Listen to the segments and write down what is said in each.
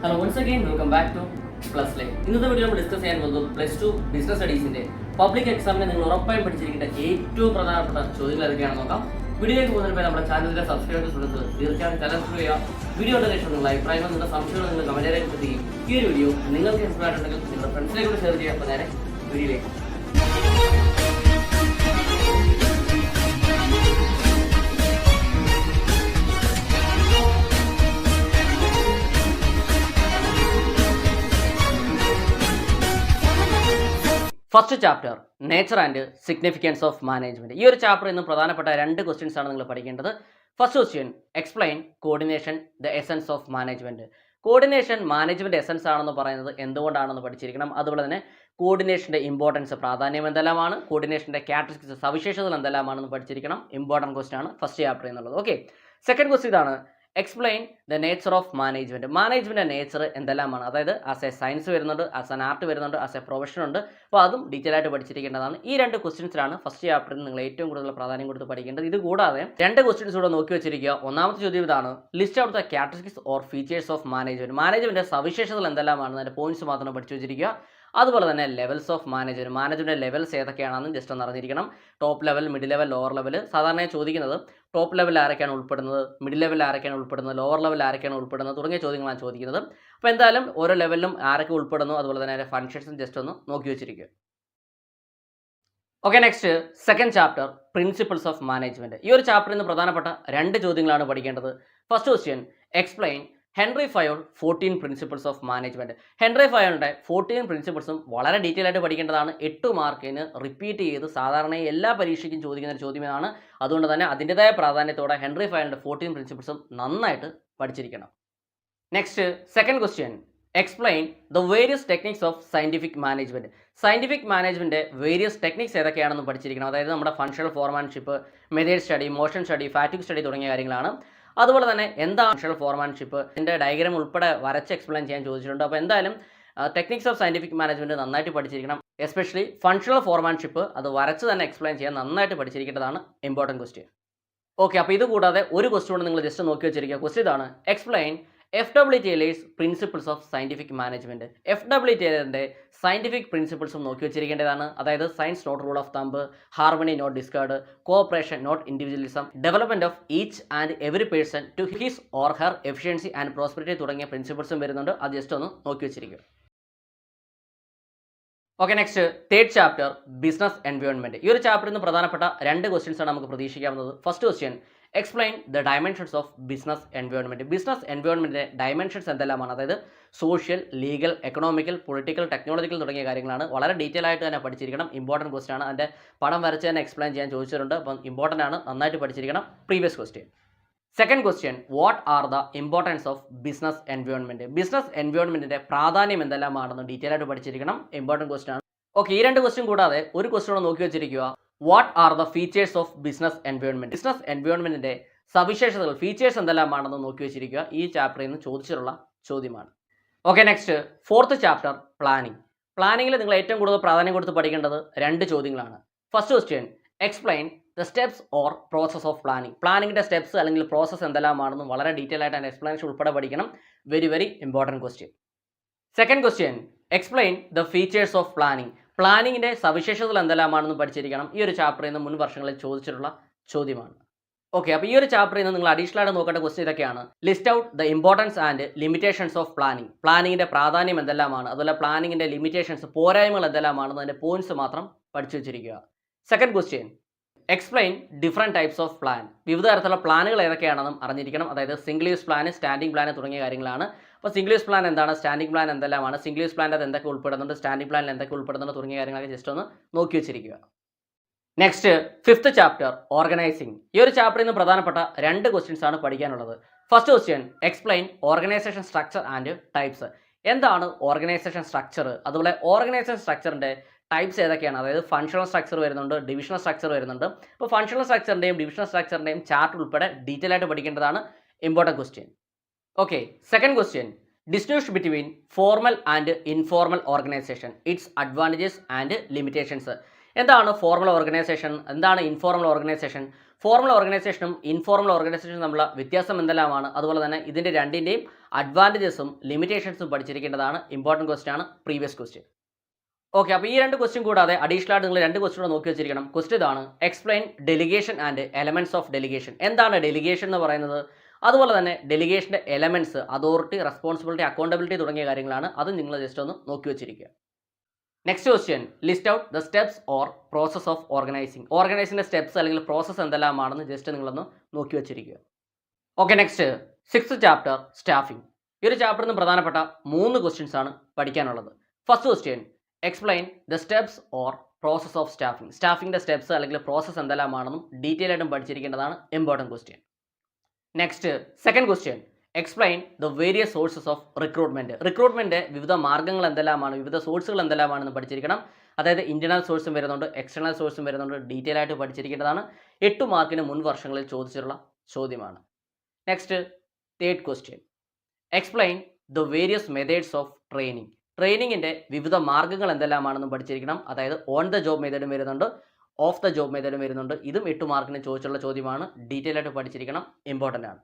Hello once again welcome back to plus line. ഇന്നത്തെ video നമ്മൾ discuss ചെയ്യാൻ പോകുന്നത് +2 ബിസിനസ് സ്റ്റഡീസിന്റെ പബ്ലിക് എക്സാമിന് നിങ്ങൾ ഉറപ്പായും പഠിച്ചിരിക്കേണ്ട ഏറ്റവും പ്രധാനപ്പെട്ട ചോദ്യങ്ങൾ ഏതൊക്കെയാണെന്ന് നോക്കാം. വീഡിയോയിലേക്ക് പോകുന്നതിന് നമ്മുടെ ചാനലിലെ സബ്സ്ക്രൈബേഴ്സ് ഉള്ളത് തീർച്ചയായും ചാനൽ സബ്സ്ക്രൈബ് ചെയ്യുക. വീഡിയോയുടെ ശേഷം നിങ്ങളുടെ അഭിപ്രായങ്ങൾ നിങ്ങളുടെ സംശയങ്ങൾ നിങ്ങൾ കമന്റിലേക്ക് എത്തിക്കുകയും ഈ ഒരു വീഡിയോ നിങ്ങൾക്ക് ഇൻസ്പയർ ഉണ്ടെങ്കിൽ നിങ്ങളുടെ ഫ്രണ്ട്സിലേക്ക് ഷെയർ ചെയ്യുക. അപ്പോൾ നേരെ വീഡിയോയിലേക്ക്. First chapter nature and significance of management. ഈ ഒരു ചാപ്റ്റർ ഇന്ന് പ്രധാനപ്പെട്ട രണ്ട് ക്വസ്റ്റ്യൻസ് ആണ് നിങ്ങൾ പഠിക്കേണ്ടത്. First question, explain coordination the essence of management. Coordination management essence ആണെന്ന് പറയുന്നത് എന്തുകൊണ്ടാണെന്ന് പഠിച്ചിരിക്കണം. അതുപോലെ തന്നെ കോർഡിനേഷന്റെ ഇമ്പോർട്ടൻസ്, പ്രാധാന്യം എന്തെല്ലാമാണ്, കോർഡിനേഷന്റെ ക്യാരക്ടറിസ്റ്റിക്സ്, സവിശേഷതകൾ എന്തെല്ലാമാണെന്ന് പഠിച്ചിരിക്കണം. ഇമ്പോർട്ടൻറ്റ് ക്വസ്റ്റ്യൻ ആണ് ഫസ്റ്റ് ചാപ്റ്റർ എന്നുള്ളത്. ഓക്കെ, സെക്കൻഡ് ക്വസ്റ്റ്യൻ ഇതാണ്, explain the nature of management. Management nature എന്തെല്ലാമാണ്, അതായത് ആസ് എ സയൻസ് വരുന്നുണ്ട്, ആസ് എൻ ആർട്ട് വരുന്നുണ്ട്, ആസ് എ പ്രൊഫഷൻ ഉണ്ട്. അപ്പോൾ അതും ഡീറ്റെയിൽ ആയിട്ട് പഠിച്ചിരിക്കേണ്ടതാണ്. ഈ രണ്ട് ക്വസ്റ്റ്യൻസിലാണ് ഫസ്റ്റ് ചാപ്റ്ററിൽ നിങ്ങൾ ഏറ്റവും കൂടുതൽ പ്രാധാന്യം കൊടുത്ത് പഠിക്കേണ്ടത്. ഇത് കൂടാതെ രണ്ട് ക്വസ്റ്റ്യൻസ് കൂടെ നോക്കി വെച്ചിരിക്കുക. ഒന്നാമത്തെ ചോദ്യം ഇതാണ്, list out the characteristics or features of management. Management സവിശേഷതകൾ എന്തെല്ലാമാണ്, അതിന്റെ പോയിന്റ്സ് മാത്രം പഠിച്ചു വെച്ചിരിക്കുക. അതുപോലെ തന്നെ levels of management, management levels ഏതൊക്കെയാണെന്ന് ജസ്റ്റ് ഒന്ന് അറിഞ്ഞിരിക്കണം. Top level, middle level, lower level. സാധാരണയായി ചോദിക്കുന്നത് ടോപ്പ് ലെവൽ ആരൊക്കെയാണ് ഉൾപ്പെടുന്നത്, മിഡിൽ ലെവൽ ആരൊക്കെയാണ് ഉൾപ്പെടുന്നത്, ലോവർ ലെവൽ ആരൊക്കെയാണ് ഉൾപ്പെടുന്നത് തുടങ്ങിയ ചോദ്യങ്ങളാണ് ചോദിക്കുന്നത്. അപ്പോൾ എന്തായാലും ഓരോ ലെവലിലും ആരൊക്കെ ഉൾപ്പെടുന്നു, അതുപോലെ തന്നെ അതിന്റെ ഫങ്ഷൻസും ജസ്റ്റ് ഒന്ന് നോക്കി വെച്ചിരിക്കുക. Okay, next second chapter, principles of management. ഈ ഒരു ചാപ്റ്ററിൽ നിന്ന് പ്രധാനപ്പെട്ട രണ്ട് ചോദ്യങ്ങളാണ് പഠിക്കേണ്ടത്. First question, explain Henri Fayol 14 principles of management. Henri ഫയോളിന്റെ 14 പ്രിൻസിപ്പിൾസും വളരെ ഡീറ്റെയിൽ ആയിട്ട് പഠിക്കേണ്ടതാണ്. 8 മാർക്കിന് റിപ്പീറ്റ് ചെയ്ത് സാധാരണ എല്ലാ പരീക്ഷയ്ക്കും ചോദിക്കുന്ന ഒരു ചോദ്യമാണ്. അതുകൊണ്ട് തന്നെ അതിൻ്റെതായ പ്രാധാന്യത്തോടെ ഹെൻറി ഫയോളിന്റെ 14 പ്രിൻസിപ്പിൾസും നന്നായിട്ട് പഠിച്ചിരിക്കണം. Next second question, explain the various techniques of scientific management. Scientific management various techniques ഏതൊക്കെയാണെന്ന് പഠിച്ചിരിക്കണം. അതായത് നമ്മുടെ functional foremanship, method study, motion study, ഫാറ്റിക് study തുടങ്ങിയ കാര്യങ്ങളാണ്. അതുപോലെ തന്നെ എന്താണ് ഫങ്ഷണൽ ഫോർമാൻഷിപ്പ്, ഇതിൻ്റെ ഡയഗ്രാം ഉൾപ്പെടെ വരച്ച് എക്സ്പ്ലെയിൻ ചെയ്യാൻ ചോദിച്ചിട്ടുണ്ട്. അപ്പോൾ എന്തായാലും ടെക്നിക്സ് ഓഫ് സയന്റിഫിക് മാനേജ്മെന്റ് നന്നായിട്ട് പഠിച്ചിരിക്കണം. എസ്പെഷ്യലി ഫങ്ഷണൽ ഫോർമാൻഷിപ്പ് അത് വരച്ച് തന്നെ എക്സ്പ്ലെയിൻ ചെയ്യാൻ നന്നായിട്ട് പഠിച്ചിരിക്കേണ്ടതാണ് ഇമ്പോർട്ടൻറ്റ് ക്വസ്റ്റ്യൻ. ഓക്കെ, അപ്പോൾ ഇത് കൂടാതെ ഒരു ക്വസ്റ്റ്യൻ കൊണ്ട് നിങ്ങൾ ജസ്റ്റ് നോക്കി വെച്ചിരിക്കുക. ക്വസ്റ്റ്യൻ ഇതാണ്, explain FW Taylor's principles of scientific management. FW ടൈലറിന്റെ സയന്റിഫിക് പ്രിൻസിപ്പിൾസും നോക്കി വെച്ചിരിക്കേണ്ടതാണ്. അതായത് science not rule of thumb, harmony not discord, cooperation not individualism, development of each and every person to his or her efficiency and prosperity തുടങ്ങിയ പ്രിൻസിപ്പിൾസും വരുന്നുണ്ട്. അത് just ഒന്ന് നോക്കി വെച്ചിരിക്കുക. Okay, next third chapter, business environment. ഈ ഒരു ചാപ്റ്ററിൽ നിന്ന് പ്രധാനപ്പെട്ട രണ്ട് ക്വസ്റ്റ്യൻസ് ആണ് നമുക്ക് പ്രതീക്ഷിക്കാവുന്നത്. First question, explain the dimensions of business environment. Business എൻവയോൺമെന്റിന്റെ ഡയമെൻഷൻസ് എന്തെല്ലാമാണ്, അതായത് social, legal, economical, political, technological തുടങ്ങിയ കാര്യങ്ങളാണ്. വളരെ ഡീറ്റെയിൽ ആയിട്ട് തന്നെ പഠിച്ചിരിക്കണം. ഇമ്പോർട്ടൻറ്റ് ക്വസ്റ്റ്യൻ ആണ്. അതിൻ്റെ പടം വരച്ച് തന്നെ എക്സ്പ്ലെയിൻ ചെയ്യാൻ ചോദിച്ചിട്ടുണ്ട്. അപ്പം ഇമ്പോർട്ടൻ്റ് ആണ്, നന്നായിട്ട് പഠിച്ചിരിക്കണം. Previous question. Second question, what are the importance of business environment. Business എൻവയോൺമെന്റിന്റെ പ്രാധാന്യം എന്തെല്ലാമാണെന്ന് ഡീറ്റെയിൽ ആയിട്ട് പഠിച്ചിരിക്കണം. ഇമ്പോർട്ടൻറ്റ് ക്വസ്റ്റ്യൻ ആണ്. ഓക്കെ, ഈ രണ്ട് ക്വസ്റ്റ്യൻ കൂടാതെ ഒരു ക്വസ്റ്റ്യൻ നോക്കി വെച്ചിരിക്കുക. What are the features of business environment. Business എൻവയോൺമെന്റിന്റെ സവിശേഷതകൾ, ഫീച്ചേഴ്സ് എന്തെല്ലാമാണെന്ന് നോക്കി വെച്ചിരിക്കുക. ഈ ചാപ്റ്ററിൽ നിന്ന് ചോദിച്ചിട്ടുള്ള ചോദ്യമാണ്. Okay, next fourth chapter, planning. പ്ലാനിങ്ങിൽ നിങ്ങൾ ഏറ്റവും കൂടുതൽ പ്രാധാന്യം കൊടുത്ത് പഠിക്കേണ്ടത് രണ്ട് ചോദ്യങ്ങളാണ്. First question, explain the steps or process of planning. പ്ലാനിങ്ങിന്റെ സ്റ്റെപ്സ് അല്ലെങ്കിൽ പ്രോസസ് എന്തെല്ലാമാണെന്ന് വളരെ ഡീറ്റെയിൽ ആയിട്ട് അതിന്റെ എക്സ്പ്ലനേഷൻ ഉൾപ്പെടെ പഠിക്കണം. Very very important question. Second question, explain the features of planning. പ്ലാനിങ്ങിന്റെ സവിശേഷതകൾ എന്തെല്ലാമാണെന്ന് പഠിച്ചിരിക്കണം. ഈ ഒരു ചാപ്റ്ററിൽ നിന്ന് മുൻ വർഷങ്ങളിൽ ചോദിച്ചിട്ടുള്ള ചോദ്യമാണ്. ഓക്കെ, അപ്പോൾ ഈ ഒരു ചാപ്റ്ററിൽ നിന്ന് നിങ്ങൾ അഡീഷണൽ ആയിട്ട് നോക്കേണ്ട ക്വസ്റ്റ്യൻ ഇതൊക്കെയാണ്. List out the importance and limitations of planning. പ്ലാനിങ്ങിന്റെ പ്രാധാന്യം എന്തെല്ലാമാണ്, അതുപോലെ പ്ലാനിങ്ങിന്റെ ലിമിറ്റേഷൻസ്, പോരായ്മകൾ എന്തെല്ലാമാണെന്ന് അതിന്റെ പോയിന്റ്സ് മാത്രം പഠിച്ചു വെച്ചിരിക്കുക. Second question, explain different types of plan. വിവിധ തരത്തിലുള്ള പ്ലാനുകൾ ഏതൊക്കെയാണെന്നും അറിഞ്ഞിരിക്കണം. അതായത് single use plan, standing plan തുടങ്ങിയ കാര്യങ്ങളാണ്. അപ്പോൾ സിംഗിൾ യൂസ് പ്ലാൻ എന്താണ്, സ്റ്റാൻഡിംഗ് പ്ലാൻ എന്തെല്ലാമാണ്, സിംഗിൾ യൂസ് പ്ലാനിൽ അത് എന്തൊക്കെ ഉൾപ്പെടുന്നുണ്ട്, സ്റ്റാൻഡിംഗ് പ്ലാനിൽ എന്തൊക്കെ ഉൾപ്പെടുന്നുണ്ട് തുടങ്ങിയ കാര്യങ്ങളൊക്കെ ജസ്റ്റ് ഒന്ന് നോക്കി വെച്ചിരിക്കുക. Next fifth chapter, organising. ഈ ഒരു ചാപ്റ്ററിൽ നിന്ന് പ്രധാനപ്പെട്ട രണ്ട് ക്വസ്റ്റ്യൻസ് ആണ് പഠിക്കാനുള്ളത്. First question, explain organisation structure and types. എന്താണ് ഓർഗനൈസേഷൻ സ്ട്രക്ചർ, അതുപോലെ ഓർഗനൈസേഷൻ സ്ട്രക്ചറിന്റെ ടൈപ്സ് ഏതൊക്കെയാണ്, അതായത് ഫങ്ഷണൽ സ്ട്രക്ചർ വരുന്നുണ്ട്, ഡിവിഷണൽ സ്ട്രക്ചർ വരുന്നുണ്ട്. അപ്പോൾ ഫങ്ഷണൽ സ്ട്രക്ചറിന്റെയും ഡിവിഷണൽ സ്ട്രക്ചറിന്റെയും ചാർട്ട് ഉൾപ്പെടെ ഡീറ്റെയിൽ ആയിട്ട് പഠിക്കേണ്ടതാണ്. Important question. Okay, second question, distinguish between formal and informal organisation, its advantages and limitations. എന്താണ് ഫോർമൽ ഓർഗനൈസേഷൻ, എന്താണ് ഇൻഫോർമൽ ഓർഗനൈസേഷൻ. ഫോർമൽ ഓർഗനൈസേഷനും ഇൻഫോർമൽ ഓർഗനൈസേഷനും തമ്മിലുള്ള വ്യത്യാസം എന്തെല്ലാമാണ്, അതുപോലെ തന്നെ ഇതിൻ്റെ രണ്ടിൻ്റെയും അഡ്വാൻറ്റേജസും ലിമിറ്റേഷൻസും പഠിച്ചിരിക്കേണ്ടതാണ്. ഇമ്പോർട്ടൻറ്റ് ക്വസ്റ്റ്യൻ ആണ്, പ്രീവിയസ് ക്വസ്റ്റ്യൻ. ഓക്കെ, അപ്പോൾ ഈ 2 ക്വസ്റ്റ്യൻ കൂടാതെ അഡീഷണൽ ആയിട്ട് നിങ്ങൾ 2 ക്വസ്റ്റ്യൻ നോക്കി വെച്ചിരിക്കണം. ക്വസ്റ്റ്യൻ ഇതാണ്: explain delegation and elements of delegation. എന്താണ് ഡെലിഗേഷൻ എന്ന് പറയുന്നത്, അതുപോലെ തന്നെ ഡെലിഗേഷൻ്റെ എലമെന്റ്സ്, അതോറിറ്റി, റെസ്പോൺസിബിലിറ്റി, അക്കൗണ്ടബിലിറ്റി തുടങ്ങിയ കാര്യങ്ങളാണ്. അത് നിങ്ങൾ ജസ്റ്റ് ഒന്ന് നോക്കി വെച്ചിരിക്കുക. Next question: list out the steps or process of organising. ഓർഗനൈസിൻ്റെ സ്റ്റെപ്സ് അല്ലെങ്കിൽ പ്രോസസ്സ് എന്തെല്ലാമാണെന്ന് ജസ്റ്റ് നിങ്ങളൊന്ന് നോക്കി വെച്ചിരിക്കുക. Okay, next 6th chapter staffing. ഈ ഒരു ചാപ്റ്ററിൽ നിന്ന് പ്രധാനപ്പെട്ട 3 ക്വസ്റ്റ്യൻസ് ആണ് പഠിക്കാനുള്ളത്. First question: explain the steps or process of staffing. സ്റ്റാഫിങ്ങിൻ്റെ സ്റ്റെപ്സ് അല്ലെങ്കിൽ പ്രോസസ്സ് എന്തെല്ലാമാണെന്നും ഡീറ്റെയിൽ ആയിട്ടും പഠിച്ചിരിക്കേണ്ടതാണ്. Important question. Next second question: explain the various sources of recruitment. Recruitment വിവിധ മാർഗ്ഗങ്ങൾ എന്തെല്ലാമാണ്, വിവിധ സോഴ്സുകൾ എന്തെല്ലാമാണെന്ന് പഠിച്ചിരിക്കണം. അതായത് ഇന്റേണൽ സോഴ്സും വരുന്നുണ്ട്, എക്സ്റ്റേണൽ സോഴ്സും വരുന്നുണ്ട്. ഡീറ്റെയിൽ ആയിട്ട് പഠിച്ചിരിക്കേണ്ടതാണ്. 8 മാർക്കിന് മുൻ വർഷങ്ങളിൽ ചോദിച്ചിട്ടുള്ള ചോദ്യമാണ്. Next third question: explain the various methods of training. ട്രെയിനിങ്ങിൻ്റെ വിവിധ മാർഗ്ഗങ്ങൾ എന്തെല്ലാമാണെന്നും പഠിച്ചിരിക്കണം. അതായത് ഓൺ ദ ജോബ് മെത്തേഡും വരുന്നുണ്ട്, ഓഫ് ദ ജോബ് മെത്തേഡും വരുന്നുണ്ട്. ഇതും 8 മാർക്കിന് ചോദിച്ചുള്ള ചോദ്യമാണ്. ഡീറ്റെയിൽ ആയിട്ട് പഠിച്ചിരിക്കണം, ഇമ്പോർട്ടൻ്റ് ആണ്.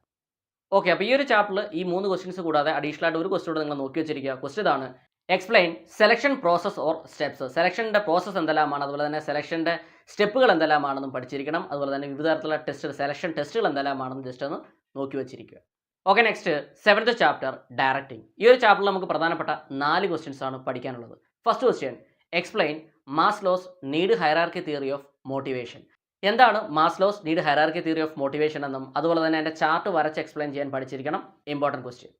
ഓക്കെ, അപ്പോൾ ഈ ഒരു ചാപ്റ്ററിൽ ഈ 3 ക്വസ്റ്റ്യൻസ് കൂടാതെ അഡീഷണൽ ആയിട്ട് ഒരു ക്വസ്റ്റ്യൻ നിങ്ങൾ നോക്കി വെച്ചിരിക്കുക. ക്വസ്റ്റ്യൻ ഇതാണ്: explain selection process or steps. സെലക്ഷൻ്റെ പ്രോസസ്സ് എന്തെല്ലാമാണ്, അതുപോലെ തന്നെ സെലക്ഷൻ്റെ സ്റ്റെപ്പുകൾ എന്തെല്ലാമാണെന്നും പഠിച്ചിരിക്കണം. അതുപോലെ തന്നെ വിവിധ തരത്തിലുള്ള സെലക്ഷൻ ടെസ്റ്റുകൾ എന്തെല്ലാമാണെന്ന് ജസ്റ്റ് ഒന്ന് നോക്കി വെച്ചിരിക്കുക. Okay, next 7th chapter directing. ഈ ഒരു ചാപ്റ്ററിൽ നമുക്ക് പ്രധാനപ്പെട്ട 4 ക്വസ്റ്റ്യൻസ് ആണ് പഠിക്കാനുള്ളത്. First question: explain Maslow's need hierarchy theory of motivation. എന്താണ് Maslow's need hierarchy theory of motivation എന്നും അതുപോലെ തന്നെ അതിൻ്റെ ചാർട്ട് വരച്ച് എക്സ്പ്ലെയിൻ ചെയ്യാൻ പഠിച്ചിരിക്കണം. Important question.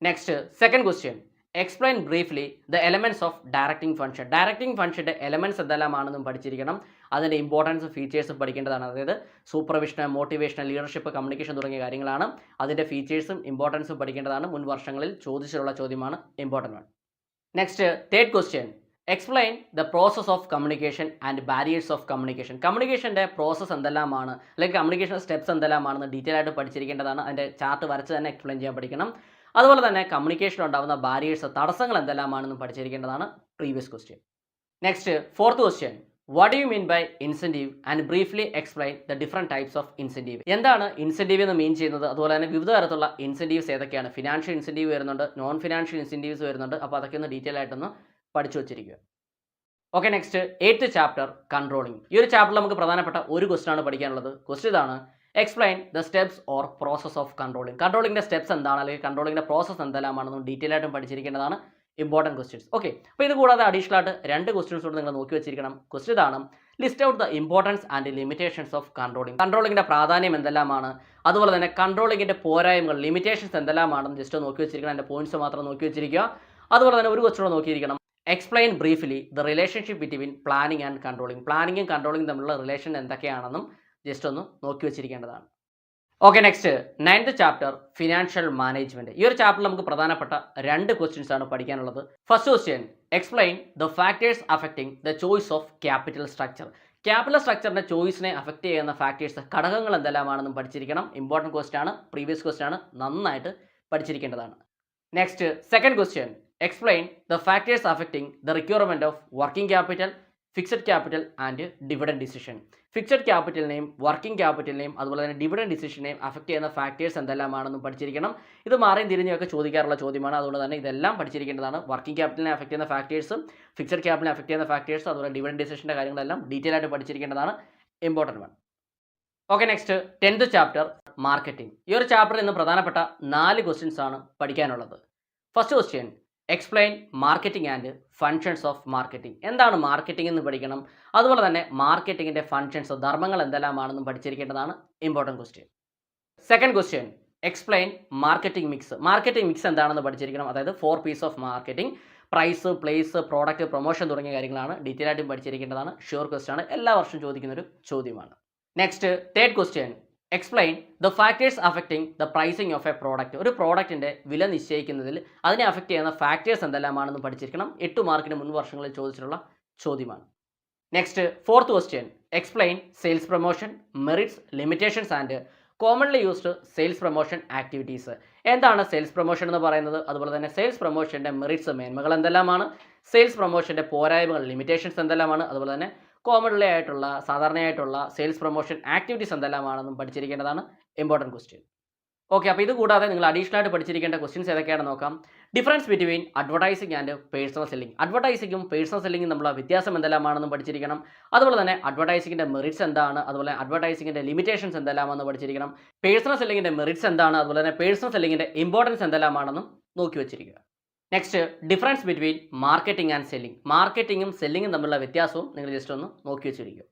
Next second question: explain briefly the elements of directing function. Directing ഫംഗ്ഷൻ്റെ എലമെന്റ്സ് എന്തെല്ലാമാണെന്നും പഠിച്ചിരിക്കണം. അതിൻ്റെ ഇമ്പോർട്ടൻസും ഫീച്ചേഴ്സും പഠിക്കേണ്ടതാണ്. അതായത് സൂപ്പർവിഷൻ, മോട്ടിവേഷൻ, ലീഡർഷിപ്പ്, കമ്മ്യൂണിക്കേഷൻ തുടങ്ങിയ കാര്യങ്ങളാണ്. അതിൻ്റെ ഫീച്ചേഴ്സും ഇമ്പോർട്ടൻസും പഠിക്കേണ്ടതാണ്. മുൻ വർഷങ്ങളിൽ ചോദിച്ചിട്ടുള്ള ചോദ്യമാണ്, ഇമ്പോർട്ടൻ്റ് ആണ്. Next third question: explain the process of communication and barriers of communication. കമ്മ്യൂണിക്കേഷൻ്റെ പ്രോസസ്സ് എന്തെല്ലാമാണ്, അല്ലെങ്കിൽ കമ്മ്യൂണിക്കേഷൻ സ്റ്റെപ്സ് എന്തെല്ലാമാണെന്ന് ഡീറ്റെയിൽ ആയിട്ട് പഠിച്ചിരിക്കേണ്ടതാണ്. അതിൻ്റെ ചാർട്ട് വരച്ച് തന്നെ എക്സ്പ്ലെയിൻ ചെയ്യാൻ പഠിക്കണം. അതുപോലെ തന്നെ കമ്മ്യൂണിക്കേഷൻ ഉണ്ടാകുന്ന ബാരിയേഴ്സ്, തടസ്സങ്ങൾ എന്തെല്ലാമാണെന്നും പഠിച്ചിരിക്കേണ്ടതാണ്. Previous question. Next fourth question: what do you mean by incentive and briefly explain the different types of incentive. എന്താണ് ഇൻസെൻറ്റീവ് എന്ന് മീൻ ചെയ്യുന്നത്, അതുപോലെ തന്നെ വിവിധ തരത്തിലുള്ള ഇൻസെൻറ്റീവ്സ് ഏതൊക്കെയാണ്. ഫിനാൻഷ്യൽ ഇൻസെൻറ്റീവ് വരുന്നുണ്ട്, നോൺ ഫിനാൻഷ്യൽ ഇൻസെൻറ്റീവ്സ് വരുന്നുണ്ട്. അപ്പോൾ അതൊക്കെ ഒന്ന് ഡീറ്റെയിൽ ആയിട്ടൊന്ന് പഠിച്ചു വെച്ചിരിക്കുക. Okay, next 8th chapter controlling. ഈ ഒരു ചാപ്റ്ററിൽ നമുക്ക് പ്രധാനപ്പെട്ട ഒരു ക്വസ്റ്റ്യൻ ആണ് പഠിക്കാനുള്ളത്. ക്വസ്റ്റ്യൻ ഇതാണ്: explain the steps or process of controlling. കൺട്രോളിങ്ങിൻ്റെ സ്റ്റെപ്സ് എന്താണ്, അല്ലെങ്കിൽ കൺട്രോളിങ്ങിൻ്റെ പ്രോസസ് എന്തെല്ലാമാണെന്നും ഡീറ്റെയിൽ ആയിട്ടും പഠിച്ചിരിക്കേണ്ടതാണ്. Important questions. ഓക്കെ, അപ്പോൾ ഇത് കൂടാതെ അഡീഷണൽ ആയിട്ട് 2 ക്വസ്റ്റ്യൻസ് കൂടെ നിങ്ങൾ നോക്കി വെച്ചിരിക്കണം. ക്വസ്റ്റ്യൻ ഇതാണ്: list out the importance and limitations of controlling. കൺട്രോളിങ്ങിൻ്റെ പ്രാധാന്യം എന്തെല്ലാമാണ്, അതുപോലെ തന്നെ കൺട്രോളിങ്ങിൻ്റെ പോരായ്മകൾ, ലിമിറ്റേഷൻസ് എന്തെല്ലാമാണെന്ന് ജസ്റ്റ് നോക്കി വെച്ചിരിക്കണം. അതിൻ്റെ പോയിന്റ്സ് മാത്രം നോക്കി വെച്ചിരിക്കുക. അതുപോലെ തന്നെ ഒരു ക്വസ്റ്റ്യൻ നോക്കിയിരിക്കണം: explain briefly the relationship between planning and controlling. പ്ലാനിങ്ങും കൺട്രോളിംഗും തമ്മിലുള്ള റിലേഷൻ എന്തൊക്കെയാണെന്നും ജസ്റ്റ് ഒന്ന് നോക്കി വെച്ചിരിക്കേണ്ടതാണ്. Okay, next 9th chapter financial management. ഈ ഒരു ചാപ്റ്ററിൽ നമുക്ക് പ്രധാനപ്പെട്ട 2 ക്വസ്റ്റ്യൻസ് ആണ് പഠിക്കാനുള്ളത്. First question: explain the factors affecting the choice of capital structure. Capital സ്ട്രക്ചറിന്റെ ചോയ്സിനെ അഫക്റ്റ് ചെയ്യുന്ന ഫാക്ടേഴ്സ്, ഘടകങ്ങൾ എന്തെല്ലാമാണെന്നും പഠിച്ചിരിക്കണം. ഇമ്പോർട്ടൻറ്റ് ക്വസ്റ്റ്യൻ ആണ്, പ്രീവിയസ് ക്വസ്റ്റ്യൻ ആണ്, നന്നായിട്ട് പഠിച്ചിരിക്കേണ്ടതാണ്. Next second question: explain the factors affecting the requirement of working capital, fixed capital and dividend decision. Fixed ക്യാപിറ്റലിനെയും വർക്കിംഗ് ക്യാപിറ്റലിനെയും അതുപോലെ തന്നെ ഡിവിഡൻഡ് ഡിസിഷനെയും അഫക്റ്റ് ചെയ്യുന്ന ഫാക്ടേഴ്സ് എന്തെല്ലാമാണെന്നും പഠിച്ചിരിക്കണം. ഇത് മാറിയും തിരിഞ്ഞൊക്കെ ചോദിക്കാറുള്ള ചോദ്യമാണ്. അതുകൊണ്ട് തന്നെ ഇതെല്ലാം പഠിച്ചിരിക്കേണ്ടതാണ്. വർക്കിംഗ് ക്യാപിറ്റലിനെ അഫക്റ്റ് ചെയ്യുന്ന ഫാക്ടേഴ്സും ഫിക്സഡ് ക്യാപിറ്റലിനെ അഫക്റ്റ് ചെയ്യുന്ന ഫാക്ടേഴ്സ് അതുപോലെ ഡിവിഡൻഡ് ഡിസിഷൻ്റെ കാര്യങ്ങളെല്ലാം ഡീറ്റെയിൽ ആയിട്ട് പഠിച്ചിരിക്കേണ്ടതാണ്. Important one. Okay, next 10th chapter marketing. ഈ ഒരു ചാപ്റ്ററിൽ നിന്ന് പ്രധാനപ്പെട്ട 4 ക്വസ്റ്റ്യൻസ് ആണ് പഠിക്കാനുള്ളത്. First question: explain marketing and functions of marketing. എന്താണ് മാർക്കറ്റിംഗ് എന്ന് പഠിക്കണം. അതുപോലെ തന്നെ മാർക്കറ്റിംഗിൻ്റെ ഫങ്ഷൻസ്, ധർമ്മങ്ങൾ എന്തെല്ലാമാണെന്നും പഠിച്ചിരിക്കേണ്ടതാണ്. Important question. Second question: explain marketing mix. Marketing mix എന്താണെന്ന് പഠിച്ചിരിക്കണം. അതായത് 4 P's of marketing: price, place, product, promotion തുടങ്ങിയ കാര്യങ്ങളാണ്. ഡീറ്റെയിൽ ആയിട്ടും പഠിച്ചിരിക്കേണ്ടതാണ്. ഷുവർ ക്വസ്റ്റ്യൻ ആണ്, എല്ലാ വർഷവും ചോദിക്കുന്ന ഒരു ചോദ്യമാണ്. Next third question: explain the factors affecting the pricing of A product. ഒരു പ്രോഡക്റ്റിൻ്റെ വില നിശ്ചയിക്കുന്നതിൽ അതിനെ അഫക്റ്റ് ചെയ്യുന്ന ഫാക്ടേഴ്സ് എന്തെല്ലാമാണെന്ന് പഠിച്ചിരിക്കണം. 8 മാർക്കിന് മുൻ വർഷങ്ങളിൽ ചോദിച്ചിട്ടുള്ള ചോദ്യമാണ്. Next fourth question: explain sales promotion, merits, limitations and commonly used sales promotion activities. എന്താണ് സെയിൽസ് പ്രൊമോഷൻ എന്ന് പറയുന്നത്, അതുപോലെ തന്നെ സെയിൽസ് പ്രൊമോഷൻ്റെ മെറിറ്റ്സ്, മേന്മകൾ എന്തെല്ലാമാണ്, സെയിൽസ് പ്രൊമോഷൻ്റെ പോരായ്മകൾ, ലിമിറ്റേഷൻസ് എന്തെല്ലാമാണ്, അതുപോലെ തന്നെ കോമൺലി ആയിട്ടുള്ള സാധാരണയായിട്ടുള്ള സെയിൽസ് പ്രൊമോഷൻ ആക്ടിവിറ്റീസ് എന്തെല്ലാമാണെന്നും പഠിച്ചിരിക്കേണ്ടതാണ് ഇമ്പോർട്ടൻറ്റ് ക്വസ്റ്റ്യൻ. ഓക്കെ, അപ്പോൾ ഇത് കൂടാതെ നിങ്ങൾ അഡീഷണൽ ആയിട്ട് പഠിച്ചിരിക്കേണ്ട ക്വസ്റ്റ്യൻസ് ഏതൊക്കെയാണെന്ന് നോക്കാം. Difference between advertising and personal selling. അഡ്വർടൈസിംഗും പേഴ്സണൽ സെല്ലിംഗും തമ്മിലുള്ള വ്യത്യാസം എന്തെല്ലാമാണെന്നും പഠിച്ചിരിക്കണം. അതുപോലെ തന്നെ അഡ്വർടൈസിംഗിൻ്റെ മെറിറ്റ്സ് എന്താണ്, അതുപോലെ അഡ്വർടൈസിംഗിൻ്റെ ലിമിറ്റേഷൻസ് എന്തെല്ലാമെന്ന് പഠിച്ചിരിക്കണം. പേഴ്സണൽ സെല്ലിംഗിൻ്റെ മെറിറ്റ്സ് എന്താണ്, അതുപോലെ തന്നെ പേഴ്സണൽ സെല്ലിംഗിൻ്റെ ഇമ്പോർട്ടൻസ് എന്തെല്ലാമാണെന്നും നോക്കി വെച്ചിരിക്കുക. Next, difference between marketing and selling. മാർക്കറ്റിംഗും സെല്ലിംഗും തമ്മിലുള്ള വ്യത്യാസവും നിങ്ങൾ ജസ്റ്റ് ഒന്ന് നോക്കി വെച്ചിരിക്കുക.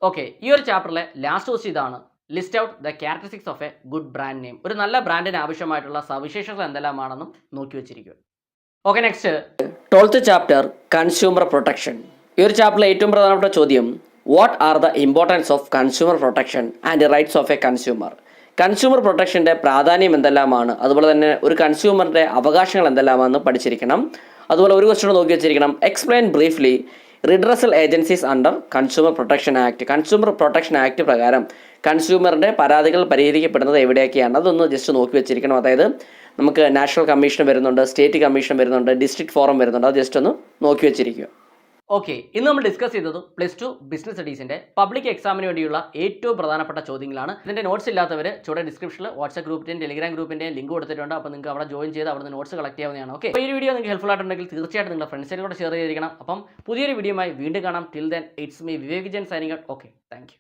ഓക്കെ, ഈ ഒരു ചാപ്റ്ററിലെ ലാസ്റ്റ് ക്വസ്റ്റ്യൻ ഇതാണ്. List out the characteristics of a good brand name. ഒരു നല്ല ബ്രാൻഡിന് ആവശ്യമായിട്ടുള്ള സവിശേഷതകൾ എന്തെല്ലാമാണെന്നും നോക്കി വെച്ചിരിക്കുക. Okay, next 12th chapter consumer protection. ഈ ഒരു ചാപ്റ്ററിലെ ഏറ്റവും പ്രധാനപ്പെട്ട ചോദ്യം, what are the importance of consumer protection and rights of a consumer. Consumer protection പ്രാധാന്യം എന്തെല്ലാമാണ്, അതുപോലെ തന്നെ ഒരു കൺസ്യൂമറിൻ്റെ അവകാശങ്ങൾ എന്തെല്ലാമാണെന്ന് പഠിച്ചിരിക്കണം. അതുപോലെ ഒരു ക്വസ്റ്റ്യൻ നോക്കി വെച്ചിരിക്കണം. Explain briefly redressal agencies under consumer protection act. Consumer protection act പ്രകാരം കൺസ്യൂമറിൻ്റെ പരാതികൾ പരിഹരിക്കപ്പെടുന്നത് എവിടെയൊക്കെയാണ്, അതൊന്ന് ജസ്റ്റ് നോക്കി വെച്ചിരിക്കണം. അതായത് നമുക്ക് നാഷണൽ കമ്മീഷൻ വരുന്നുണ്ട്, സ്റ്റേറ്റ് കമ്മീഷൻ വരുന്നുണ്ട്, ഡിസ്ട്രിക്ട് ഫോറം വരുന്നുണ്ട്, അത് ജസ്റ്റ് ഒന്ന് നോക്കി വെച്ചിരിക്കുക. ഓക്കെ, ഇന്ന് നമ്മൾ ഡിസ്കസ് ചെയ്തത് +2 ബിസിനസ് സ്റ്റഡീസിൻ്റെ പബ്ലിക് എക്സാമിന് വേണ്ടിയുള്ള ഏറ്റവും പ്രധാനപ്പെട്ട ചോദ്യങ്ങളാണ്. ഇതിൻ്റെ നോട്ട്സ് ഇല്ലാത്തവർ ചുവടെ ഡിസ്ക്രിപ്ഷനിൽ വാട്സ്ആപ്പ് ഗ്രൂപ്പിൻ്റെയും ടെലിഗ്രാം ഗ്രൂപ്പിൻ്റെയും ലിങ്ക് കൊടുത്തിട്ടുണ്ട്. അപ്പോൾ നിങ്ങൾക്ക് അവിടെ ജോയിൻ ചെയ്ത് അവിടെ നോട്ട്സ് കളക്ട് ചെയ്യാവുന്നതാണ്. ഓക്കെ, ഈ വീഡിയോ നിങ്ങൾക്ക് ഹെൽപ്ഫുൾ ആയിട്ടുണ്ടെങ്കിൽ തീർച്ചയായിട്ടും നിങ്ങളുടെ ഫ്രണ്ട്സിനെ കൂടെ ഷെയർ ചെയ്തിരിക്കണം. അപ്പം പുതിയൊരു വീഡിയോയുമായി വീണ്ടും കാണാം. Till then it's me Vivek Jain signing out. Okay, thank U.